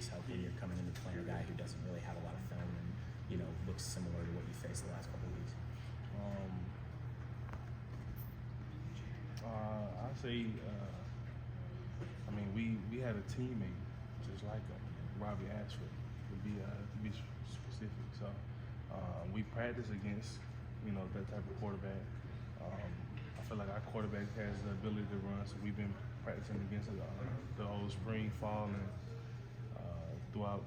weeks help when you're coming into playing a guy who doesn't really have a lot of film and, you know, looks similar to what you faced the last couple of weeks? I'd say, I mean, we had a teammate just like Robbie Ashford, to be specific. So we practice against, you know, that type of quarterback. I feel like our quarterback has the ability to run, so we've been practicing against the whole spring, fall, and throughout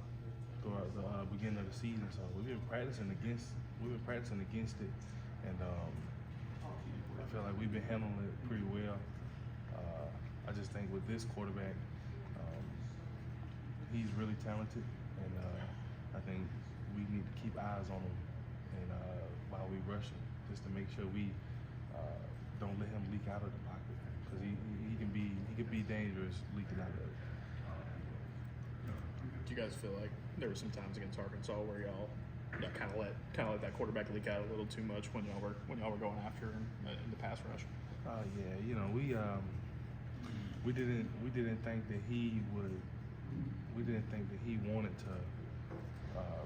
the beginning of the season. So we've been practicing against it, and I feel like we've been handling it pretty well. I just think with this quarterback, he's really talented, and I think we need to keep eyes on him and while we rush him, just to make sure we don't let him leak out of the pocket, because he can be dangerous leaking out of it. Do you guys feel like there were some times against Arkansas where y'all kind of let that quarterback leak out a little too much when y'all were going after him in the pass rush? Yeah, you know, we didn't think that he would. We didn't think that he wanted to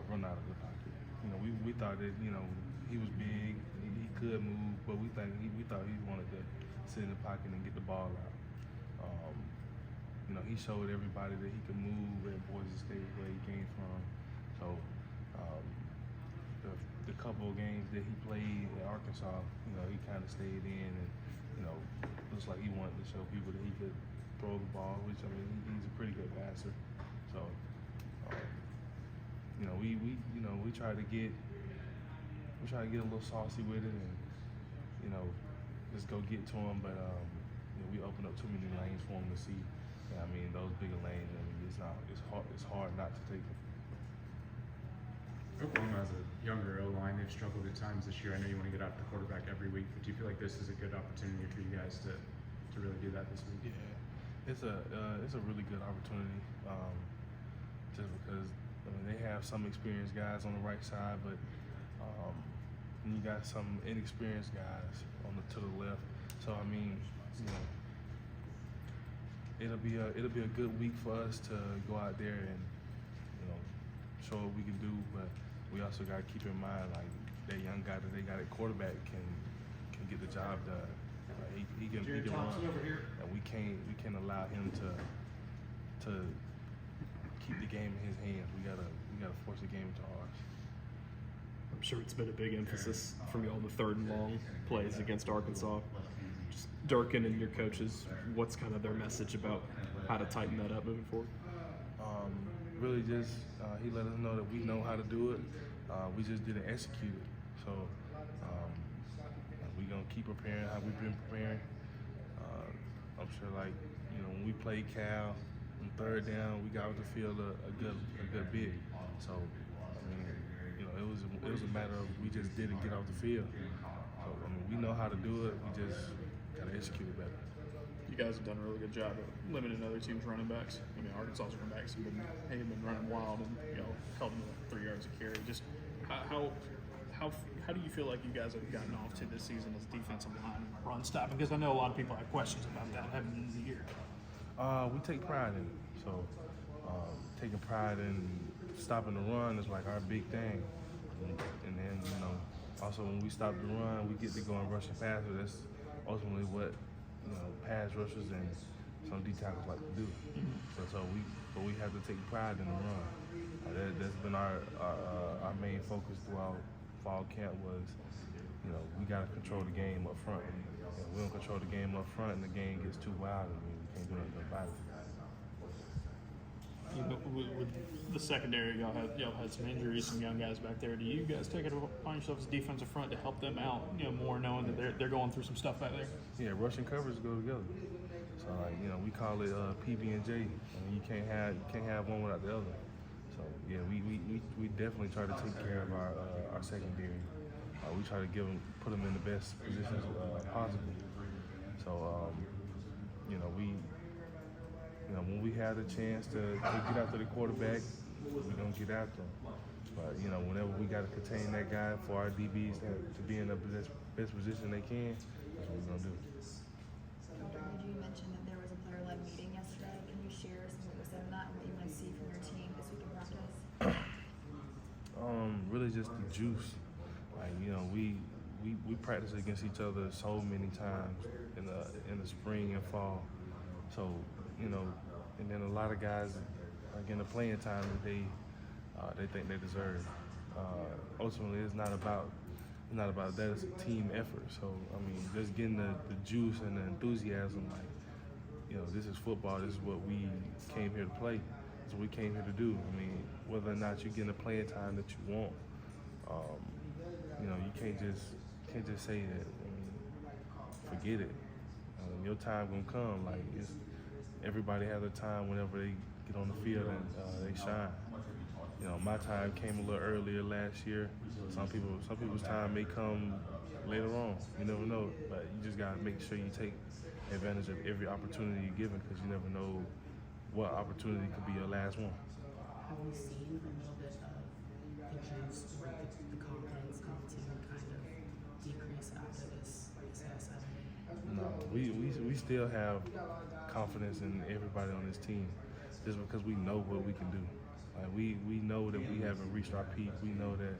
run out of the pocket. You know, we thought that, you know, he was big, he could move, but we thought he wanted to sit in the pocket and get the ball out. You know, he showed everybody that he could move at Boise State, where he came from. So the couple of games that he played at Arkansas, you know, he kind of stayed in, and, you know, looks like he wanted to show people that he could throw the ball, which, I mean, he's a pretty good passer. So, you know, we try to get a little saucy with it, and, you know, just go get to him. But you know, we open up too many lanes for him to see. And, I mean, those bigger lanes, I mean, it's hard not to take them. Oklahoma has a younger O-line. They've struggled at times this year. I know you want to get after the quarterback every week, but do you feel like this is a good opportunity for you guys to really do that this week? Yeah, it's a really good opportunity, just because, I mean, they have some experienced guys on the right side, but and you got some inexperienced guys to the left. So, I mean, you know, it'll be a good week for us to go out there and, you know, show what we can do. But we also got to keep in mind, like, that young guy that they got at quarterback can get the job done. He can run, and we can't allow him to keep the game in his hands. We gotta force the game into ours. I'm sure it's been a big emphasis from y'all, the third and long plays against Arkansas. Just Durkin and your coaches, what's kind of their message about how to tighten that up moving forward? Really just, he let us know that we know how to do it. We just didn't execute it. So we're going to keep preparing how we've been preparing. I'm sure, like, you know, when we played Cal on third down, we got off the field a good bit. So, I mean, you know, it was a matter of we just didn't get off the field. So, I mean, we know how to do it. We just got to execute it better. You guys have done a really good job of limiting other teams' running backs. I mean, Arkansas's running backs have been running wild and, you know, held them to 3 yards a carry. Just how do you feel like you guys have gotten off to this season as defensive line run stopping? Because I know a lot of people have questions about that heading into the year. We take pride in it. So taking pride in stopping the run is like our big thing. And then, you know, also when we stop the run, we get to go and rush the passer. That's ultimately what, you know, pass rushers and some D tackles like to do. So we have to take pride in the run. That's been our main focus throughout fall camp was, you know, we got to control the game up front. If we don't control the game up front and the game gets too wild, I mean, we can't do anything about it. You know, with the secondary, y'all had some injuries, some young guys back there. Do you guys take it upon yourselves as defensive front to help them out, you know, more knowing that they're going through some stuff back there? Yeah, rush and coverage go together. So, like, you know, we call it PB and J. I mean, you can't have one without the other. So yeah, we definitely try to take care of our secondary. We try to put them in the best positions possible. So you know, when we have the chance to get after the quarterback, we're gonna get after him. But you know, whenever we got to contain that guy for our DBs to be in the best position they can, that's what we're gonna do. You mentioned that there was a player-led meeting yesterday. Can you share some of what was said in that and what you want to see from your team as really just the juice. Like, you know, we practice against each other so many times in the spring and fall. So, you know, and then a lot of guys are getting the playing time that they think they deserve. Ultimately, it's not about that. It's a team effort. So, I mean, just getting the juice and the enthusiasm, like, you know, this is football. This is what we came here to play. That's what we came here to do. I mean, whether or not you're getting the playing time that you want, you know, you can't just say that. I mean, forget it. Your time gonna come. Like, everybody has a time whenever they get on the field and they shine. You know, my time came a little earlier last year. Some people's time may come later on. You never know, but you just gotta make sure you take advantage of every opportunity you're given, because you never know what opportunity could be your last one. Have we seen a little bit of the juice or the confidence in the team kind of decrease after this past Saturday? No, we still have confidence in everybody on this team, just because we know what we can do. Like, we know that we haven't reached our peak. We know that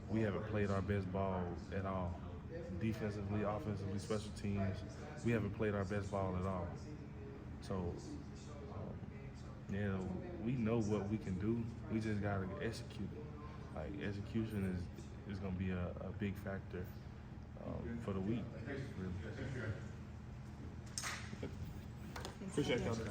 we haven't played our best ball at all. Defensively, offensively, special teams, we haven't played our best ball at all. So, yeah, we know what we can do. We just gotta execute it. Like, execution is gonna be a big factor for the week. Really. Appreciate it, Keldric.